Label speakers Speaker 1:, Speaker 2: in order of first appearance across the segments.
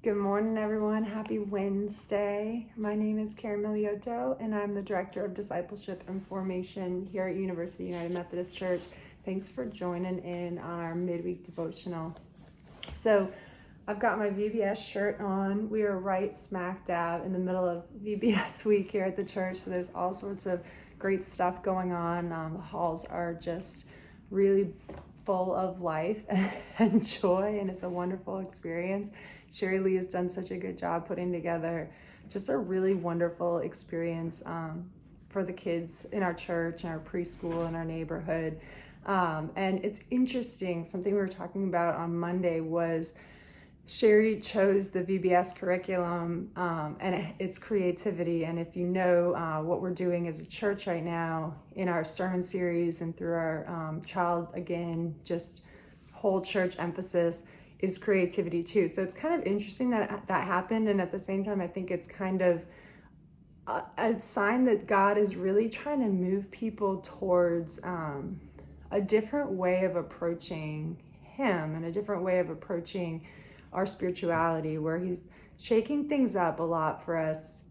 Speaker 1: Good morning, everyone. Happy Wednesday. My name is Karen Milioto, and I'm the Director of Discipleship and Formation here at University United Methodist Church. Thanks for joining in on our midweek devotional. So, I've got my VBS shirt on. We are right smack dab in the middle of VBS week here at the church, so there's all sorts of great stuff going on. The halls are just really full of life and joy, and it's a wonderful experience. Sherry Lee has done such a good job putting together just a really wonderful experience for the kids in our church and our preschool and our neighborhood. And it's interesting, something we were talking about on Monday was Sherry chose the VBS curriculum and it's creativity. And if you know what we're doing as a church right now in our sermon series and through our Child Again, just whole church emphasis is creativity too. So it's kind of interesting that that happened. And at the same time, I think it's kind of a sign that God is really trying to move people towards a different way of approaching Him and a different way of approaching our spirituality, where He's shaking things up a lot for us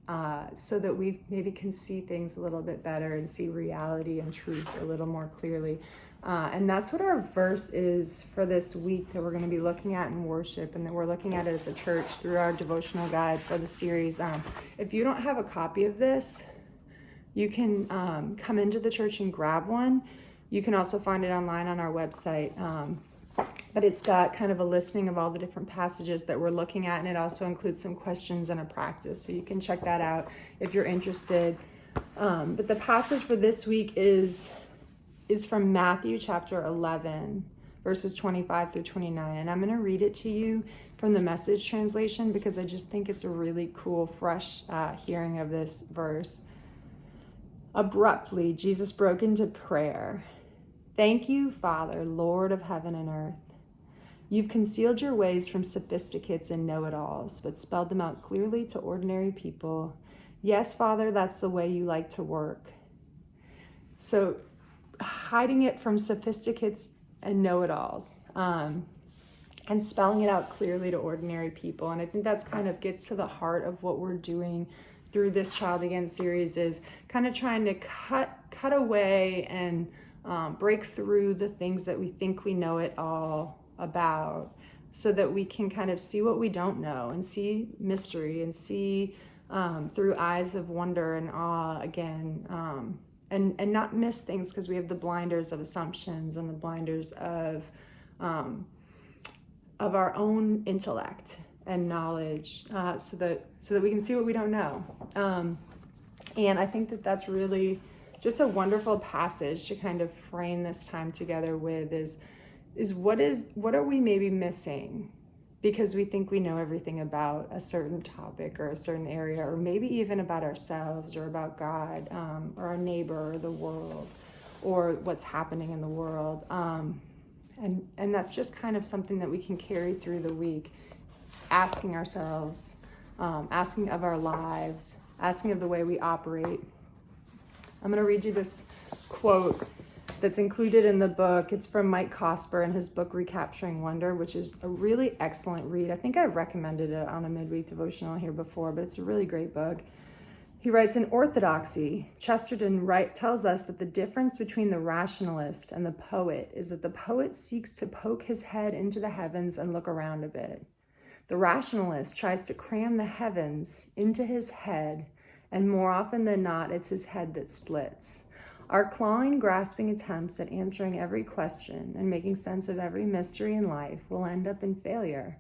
Speaker 1: so that we maybe can see things a little bit better and see reality and truth a little more clearly. And that's what our verse is for this week that we're going to be looking at in worship, and that we're looking at it as a church through our devotional guide for the series. If you don't have a copy of this, you can come into the church and grab one. You can also find it online on our website. But it's got kind of a listing of all the different passages that we're looking at, and it also includes some questions and a practice. So you can check that out if you're interested. But the passage for this week is from Matthew chapter 11, verses 25 through 29. And I'm going to read it to you from the Message translation because I just think it's a really cool, fresh hearing of this verse. Abruptly, Jesus broke into prayer. Thank you, Father, Lord of heaven and earth. You've concealed your ways from sophisticates and know-it-alls, but spelled them out clearly to ordinary people. Yes, Father, that's the way you like to work. So, hiding it from sophisticates and know-it-alls, and spelling it out clearly to ordinary people. And I think that's kind of gets to the heart of what we're doing through this Child Again series, is kind of trying to cut away and break through the things that we think we know it all about, so that we can kind of see what we don't know and see mystery and see through eyes of wonder and awe again, and not miss things because we have the blinders of assumptions and the blinders of our own intellect and knowledge, so that we can see what we don't know. And I think that that's really just a wonderful passage to kind of frame this time together with is what are we maybe missing because we think we know everything about a certain topic or a certain area, or maybe even about ourselves or about God, or our neighbor or the world or what's happening in the world. And that's just kind of something that we can carry through the week, asking ourselves, asking of our lives, asking of the way we operate. I'm going to read you this quote that's included in the book. It's from Mike Cosper and his book, Recapturing Wonder, which is a really excellent read. I think I've recommended it on a midweek devotional here before, but it's a really great book. He writes, in Orthodoxy, Chesterton tells us that the difference between the rationalist and the poet is that the poet seeks to poke his head into the heavens and look around a bit. The rationalist tries to cram the heavens into his head, and more often than not, it's his head that splits. Our clawing, grasping attempts at answering every question and making sense of every mystery in life will end up in failure.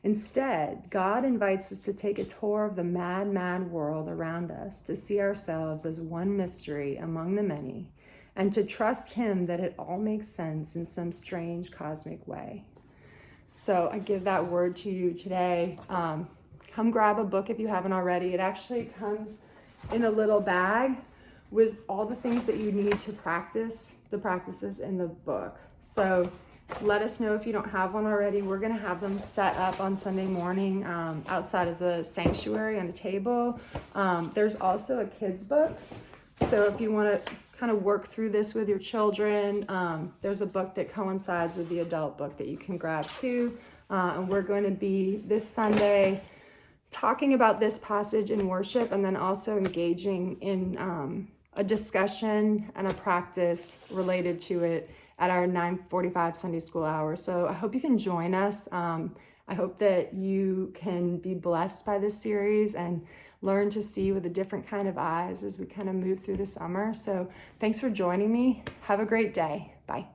Speaker 1: Instead, God invites us to take a tour of the mad, mad world around us, to see ourselves as one mystery among the many, and to trust Him that it all makes sense in some strange cosmic way. So I give that word to you today. Come grab a book if you haven't already. It actually comes in a little bag with all the things that you need to practice the practices in the book. So let us know if you don't have one already. We're going to have them set up on Sunday morning outside of the sanctuary on a table. There's also a kid's book. So if you want to kind of work through this with your children, there's a book that coincides with the adult book that you can grab too. And we're going to be this Sunday talking about this passage in worship and then also engaging in a discussion and a practice related to it at our 9:45 Sunday school hour. So I hope you can join us. I hope that you can be blessed by this series and learn to see with a different kind of eyes as we kind of move through the summer. So thanks for joining me. Have a great day. Bye.